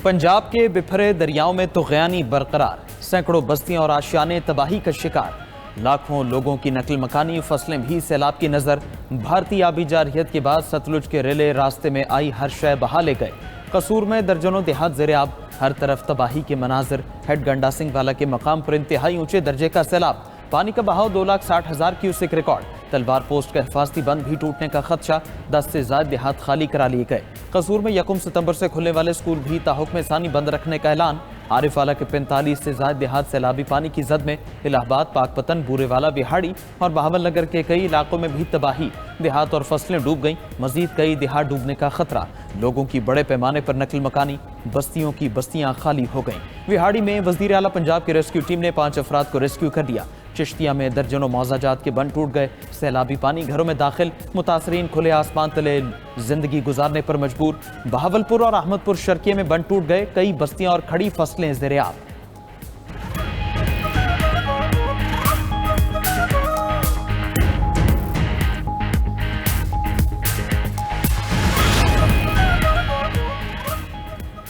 पंजाब के बिफरे दरियाओं में तुग़यानी बरकरार, सैकड़ों बस्तियां और आशियाने तबाही का शिकार, लाखों लोगों की नकल मकानी, फसलें भी सैलाब की नज़र। भारतीय आबी जारहियत के बाद सतलुज के रेले रास्ते में आई हर शय बहा ले गए। कसूर में दर्जनों देहात ज़ेरे आब, हर तरफ तबाही के मनाजिर। हेड गंडा सिंह वाला के मकाम पर इंतहाई ऊंचे दर्जे का सैलाब, पानी का बहाव 2,60,000 क्यूसेक रिकॉर्ड। तलवार पोस्ट का हिफाजती बंद भी टूटने का खदशा, 10 से ज़्यादा देहात खाली करा लिए गए। कसूर में 1 सितंबर से खुलने वाले स्कूल भी ताहुक्म सानी बंद रखने का ऐलान। आरिफ वाला के 45 से ज़्यादा देहात सैलाबी पानी की जद में। इलाहाबाद, पाकपतन, बूरेवाला, बिहाड़ी और बहावल नगर के कई इलाकों में भी तबाही, देहात और फसलें डूब गईं। मजीद कई देहात डूबने का खतरा, लोगों की बड़े पैमाने पर नकल मकानी, बस्तियों की बस्तियां खाली हो गईं। बिहाड़ी में वज़ीर आला पंजाब की रेस्क्यू टीम ने 5 अफराद को रेस्क्यू कर लिया। चिश्तिया में दर्जनों मौजाजात के बंद टूट गए। सैलाबी पानी घरों में दाखिल, मुतासरीन खुले आसमान तले जिंदगी गुजारने पर मजबूर। बहावलपुर और अहमदपुर शर्किये में बंद टूट गए, कई बस्तियां और खड़ी फसलें ज़ेरे आब।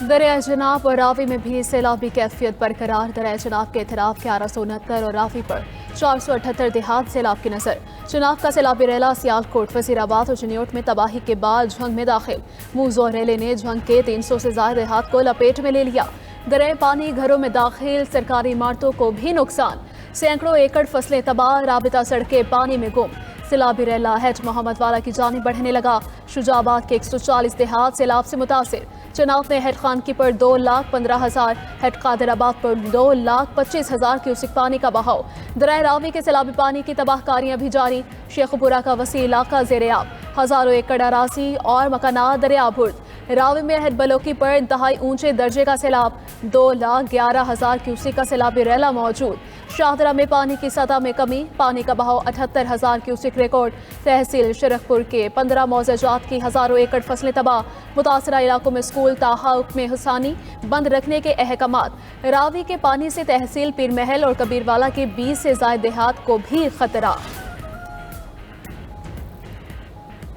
दरिया जनाब और रावी में भी सैलाबी कैफियत बरकरार। दरिया जनाब के एतराफ 1169 और रावी पर 478 देहात सैलाब की नजर। जनाब का सैलाबी रेला सियालकोट, वजीराबाद और जनियोट में तबाही के बाद झंग में दाखिल। मूजो रेले ने झंग के 300 से ज्यादा देहात को लपेट में ले लिया। दरिया पानी घरों में दाखिल, सरकारी इमारतों को भी नुकसान। सैकड़ों एकड़ फसलें तबाह, राबिता सड़कें पानी में गुम। सैलाबी रेला हेड मोहम्मद वाला की जानिब बढ़ने लगा। शुजाबाद के 140 देहात सैलाब से मुतासिर। चनाव में हेड खानकी पर 2,15,000, हेड कादिराबाद पर 2,25,000 क्यूसिक पानी का बहाव। दरिया रावी के सैलाबी पानी की तबाहकारियां भी जारी। शेखपुरा का वसी इलाका ज़ेरे आब, हजारों एकड़ अराजी और मकानात दरिया भुर्द। रावी में हेड बलोकी पर इंतहाई ऊंचे दर्जे का सैलाब, 2,11,000 क्यूसिक का सैलाबी रेला मौजूद। शाहदरा में पानी की सतह में कमी, पानी का बहाव 78,000 क्यूसिक रिकॉर्ड। तहसील शरखपुर के 15 मौजाजात की हजारों एकड़ फसलें तबाह। मुतासरा इलाकों में स्कूल ताहुक्म हुसानी बंद रखने के अहकामात। रावी के पानी से तहसील पीरमहल और कबीरवाला के 20 से ज्यादा देहात को भी खतरा।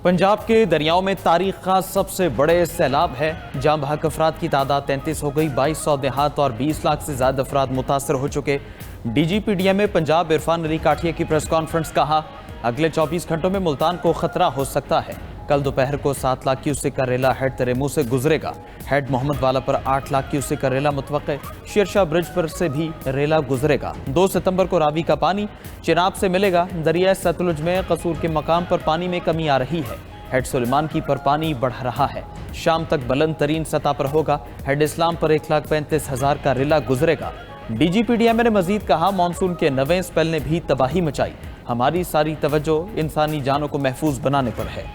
पंजाब के दरियाओं में तारीख का सबसे बड़े सैलाब है। जाम बहक अफराद की तादाद 33 हो गई। 2200 देहात और 20 लाख से ज्यादा अफराद मुतासर हो चुके। DGPDM में पंजाब इरफान अली काठिया की प्रेस कॉन्फ्रेंस, कहा अगले 24 घंटों में मुल्तान को खतरा हो सकता है। कल दोपहर को 7 लाख क्यूसेक का रेला हेड तरेमू से गुजरेगा। हेड मोहम्मद वाला पर 8 लाख क्यूसेक का रेला मुतवक्के। शेरशाह ब्रिज पर से भी रेला गुजरेगा। 2 सितंबर को रावी का पानी चिनाब से मिलेगा। दरिया सतलुज में कसूर के मकाम पर पानी में कमी आ रही है। हेड सुलेमान की पर पानी बढ़ रहा है, शाम तक बुलंद तरीन सतह पर होगा। हेड इस्लाम पर 1,35,000 का रेला गुजरेगा। DGPDM ने मजीद कहा मानसून के नवे स्पेल ने भी तबाही मचाई। हमारी सारी तवज्जो इंसानी जानों को महफूज बनाने पर है।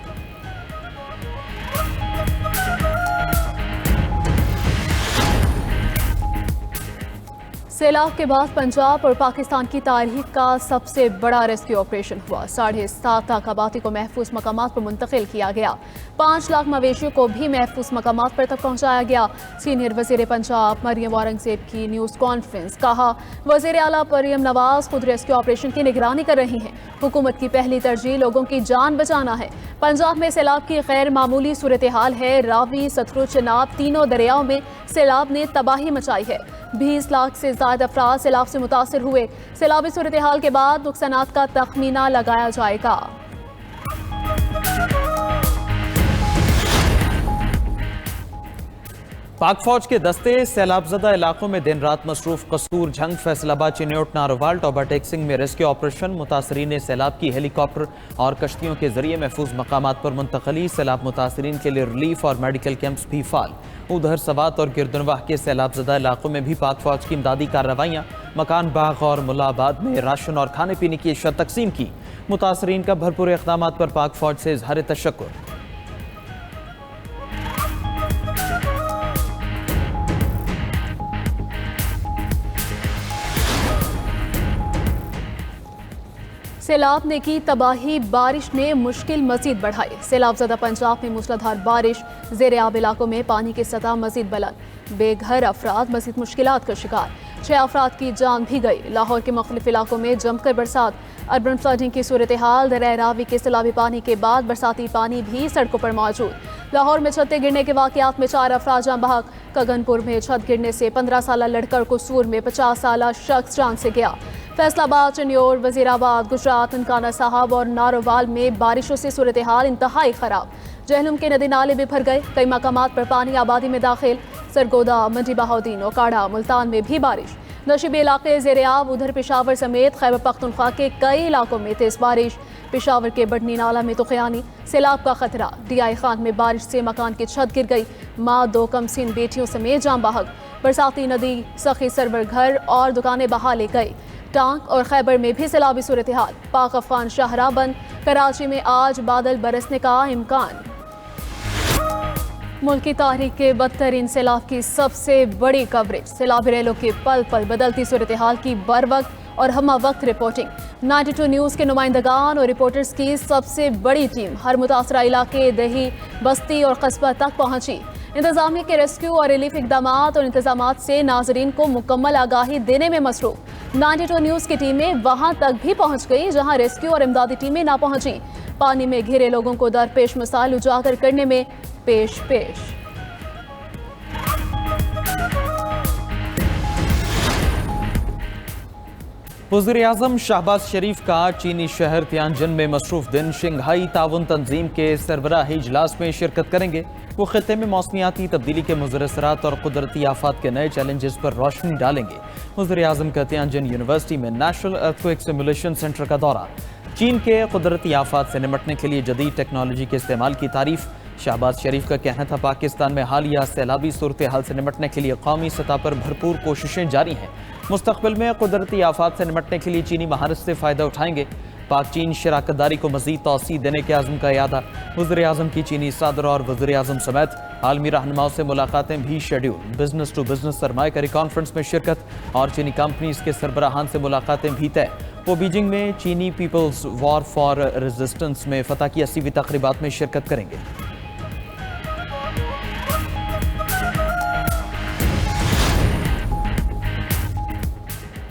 सैलाब के बाद पंजाब और पाकिस्तान की तारीख का सबसे बड़ा रेस्क्यू ऑपरेशन हुआ। 7.5 लाख आबादी को महफूज मकामात पर मुंतकिल किया गया। 5 लाख मवेशियों को भी महफूज मकामात पर तक पहुंचाया गया। सीनियर वजीर पंजाब मरियम औरंगजेब की न्यूज़ कॉन्फ्रेंस, कहा वजीर आला मरियम नवाज खुद रेस्क्यू ऑपरेशन की निगरानी कर रही हैं। हुकूमत की पहली तरजीह लोगों की जान बचाना है। पंजाब में सैलाब की गैर मामूली सूरत हाल है। रावी, सतलुज, चनाब तीनों दरियाओं में सैलाब ने तबाही मचाई है। 20 लाख से ज्यादा अफराद सैलाब से मुतासिर हुए। सैलाबी सूरत हाल के बाद नुकसानात का तखमीना लगाया जाएगा। पाक फौज के दस्ते सैलाबजदा इलाकों में दिन रात मसरूफ। कसूर, झंग, फैसलाबाद, चिन्योट, नारोवाल, टोबा टेक्सिंग में रेस्क्यू ऑपरेशन। मुतासरीन सैलाब की हेलीकॉप्टर और कश्तियों के जरिए महफूज मकामात पर मुंतकली। सैलाब मुतासरीन के लिए रिलीफ और मेडिकल कैंप्स भी फाल। उधर सवात और गिरदनवाह के सैलाबजदा इलाकों में भी पाक फौज की इमदादी कार्रवाइयाँ। मकान बाग और मुलाबाद में राशन और खाने पीने की अशिया तकसीम की। मुतासरीन का भरपूर इक़दामात पर पाक फौज से इज़हार तशक्कुर। सैलाब ने की तबाही, बारिश ने मुश्किल मजीद बढ़ाई। सैलाबज़दा पंजाब में मूसलाधार बारिश, ज़ेरे आब इलाकों में पानी की सतह मजीद बुलंद। बेघर अफराद मजीद मुश्किलात का शिकार। 6 अफराद की जान भी गई। लाहौर के मुख्तलिफ इलाकों में जमकर बरसात, अर्बन फ्लडिंग की सूरत हाल। दरिया रावी के सैलाबी पानी के बाद बरसाती पानी भी सड़कों पर मौजूद। लाहौर में छतें गिरने के वाकयात में 4 अफराद जान बहक। कगनपुर में छत गिरने से 15 साल लड़का, कसूर में 50 साल शख्स जान से गया। फैसलाबाद, चन्योर, वजीराबाद, गुजरात, ननकाना साहब और नारोवाल में बारिशों से सूरत हाल इंतहाई खराब। जहलुम के नदी नाले भी भर गए, कई मकामात पर पानी आबादी में दाखिल। सरगोदा, मंडी बहाउद्दीन, ओकाड़ा, मुल्तान में भी बारिश। नशीबी इलाके ज़ेर-ए-आब। उधर पेशावर समेत खैबर पख्तूनख्वा के कई इलाकों में तेज बारिश। पेशावर के बढ़नी नाला में तुखयानी, सैलाब का खतरा। DI खान में बारिश से मकान की छत गिर गई, माँ 2 कमसिन बेटियों समेत जान बहक। बरसाती नदी सखी सरवर घर और दुकानें बहा ले गई। टांग और खैबर में भी सैलाबी सूरत हाल। पाक अफगान शाहराह बंद। कराची में आज बादल बरसने का इम्कान। मुल्क की तारीख के बदतरीन सैलाब की सबसे बड़ी कवरेज। सैलाबी रेलों के पल पल बदलती सूरत हाल की बर वक्त और हमा वक्त रिपोर्टिंग। 92 न्यूज़ के नुमाइंदगान और रिपोर्टर्स की सबसे बड़ी टीम हर मुतासरा इलाके, दही, बस्ती और कस्बा तक पहुंची। इंतजामिया के रेस्क्यू और रिलीफ इकदामात और इंतजामात से नाजरीन को मुकम्मल आगाही देने में मसरूफ। 92 न्यूज़ की टीमें वहां तक भी पहुंच गई जहां रेस्क्यू और इमदादी टीमें ना पहुंची। पानी में घिरे लोगों को दरपेश मसाइल उजागर करने में पेश। वज़ीर-ए-आज़म शहबाज शरीफ का चीनी शहर तियानजिन में मसरूफ दिन शंघाई ताउन तंजीम के सरबराही इजलास में शिरकत करेंगे। वो खित्ते में मौसमियाती तब्दीली के मुज़र असरात और कुदरती आफात के नए चैलेंजेस पर रोशनी डालेंगे। वज़ीर-ए-आज़म का तियानजिन यूनिवर्सिटी में नेशनल अर्थक्वेक सिमुलेशन सेंटर का दौरा। चीन के कुदरती आफात से निमटने के लिए जदीद टेक्नोलॉजी के इस्तेमाल की तारीफ। शहबाज शरीफ का कहना था, पाकिस्तान में हालिया सैलाबी सूरत हाल से निमटने के लिए कौमी सतह पर भरपूर कोशिशें जारी हैं। मुस्तकबिल में कुदरती आफात से निमटने के लिए चीनी महारत से फ़ायदा उठाएंगे। पाक चीन शराकतदारी को मज़ीद तौसी देने के आज़म का यादा। वज़ीर-ए-आज़म की चीनी सदर और वज़ीर-ए-आज़म समेत आलमी रहनुमाओं से मुलाकातें भी शेड्यूल। बिजनेस टू बिजनेस सरमायाकारी कॉन्फ्रेंस में शिरकत और चीनी कंपनीज के सरबराहान से मुलाकातें भी तय। वो बीजिंग में चीनी पीपल्स वॉर फॉर रेजिस्टेंस में फतह की 80वीं तकरीबात में शिरकत करेंगे।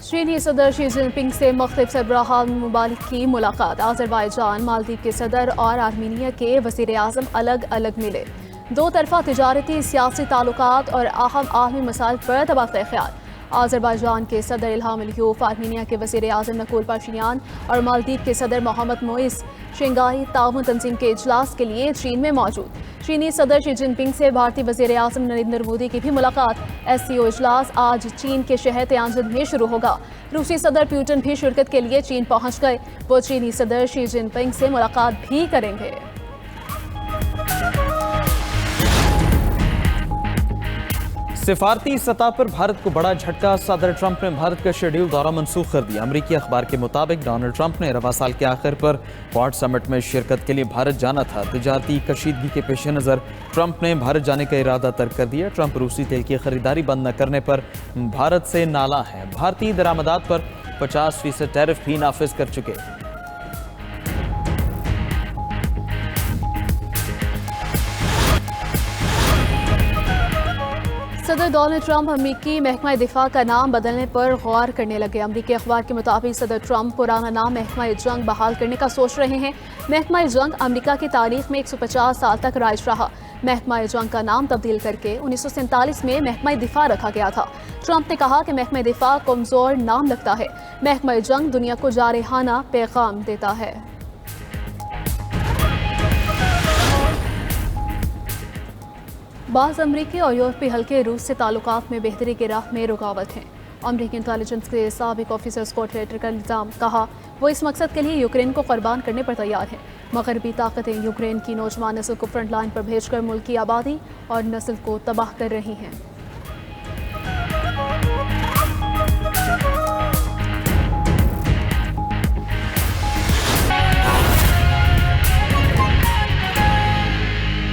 चीनी सदर शी जिनपिंग से मुख्तलिफ सरबराहान मुमालिक की मुलाकात। आज़रबाईजान, मालदीव के सदर और आर्मीनिया के वज़ीर-ए-आज़म अलग अलग मिले। 2 तरफ़ा तिजारती, सियासी ताल्लुकात और अहम आलमी मसाइल पर तबादला ख्याल। आज़रबाईजान के सदर इल्हाम अलियूफ, आर्मीनिया के वज़ीर-ए-आज़म नकोल पाशिनियान और मालदीव के सदर मोहम्मद मोइस शंघाई ताउन तंजीम के इजलास के लिए चीन में मौजूद। चीनी सदर शी जिनपिंग से भारतीय वज़ीर-ए-आज़म नरेंद्र मोदी की भी मुलाकात। SCO इजलास आज चीन के शहर तियानजिन में शुरू होगा। रूसी सदर पुतिन भी शिरकत के लिए चीन पहुंच गए। वो चीनी सदर शी जिनपिंग से मुलाकात भी करेंगे। सिफारती सतह पर भारत को बड़ा झटका। सदर ट्रंप ने भारत का शेड्यूल दौरा मंसूख कर दिया। अमरीकी अखबार के मुताबिक डोनाल्ड ट्रंप ने रवा साल के आखिर पर क्वाड समिट में शिरकत के लिए भारत जाना था। तिजारती कशीदगी के पेश नज़र ट्रंप ने भारत जाने का इरादा तर्क कर दिया। ट्रंप रूसी तेल की खरीदारी बंद न करने पर भारत से नाला है। भारतीय दरामदात पर 50% टैरिफ भी नाफिज कर चुके। सदर डोनाल्ड ट्रंप अमरीकी महकमा दिफा का नाम बदलने पर गौर करने लगे। अमरीकी अखबार के मुताबिक सदर ट्रंप पुराना नाम महकमा जंग बहाल करने का सोच रहे हैं। महकमा जंग अमरीका की तारीख में 150 साल तक राइज रहा। महकमा जंग का नाम तब्दील करके 1947 में महकमा दिफा रखा गया था। ट्रंप ने कहा कि महकमा दिफा कमजोर नाम लगता है। महकमा जंग दुनिया को जारहाना पैगाम देता है। बाज़ अमरीकी और यूरोपीय हल्के रूस से ताल्लुकात में बेहतरी की राह में रुकावट हैं। अमरीकी इंटेलिजेंस के साबिक ऑफिसर स्कॉट रेटर का इल्ज़ाम, कहा वो इस मकसद के लिए यूक्रेन को कुर्बान करने पर तैयार हैं। मगरबी ताकतें यूक्रेन की नौजवान नस्ल को फ्रंट लाइन पर भेजकर मुल्क की आबादी और नस्ल को तबाह कर रही हैं।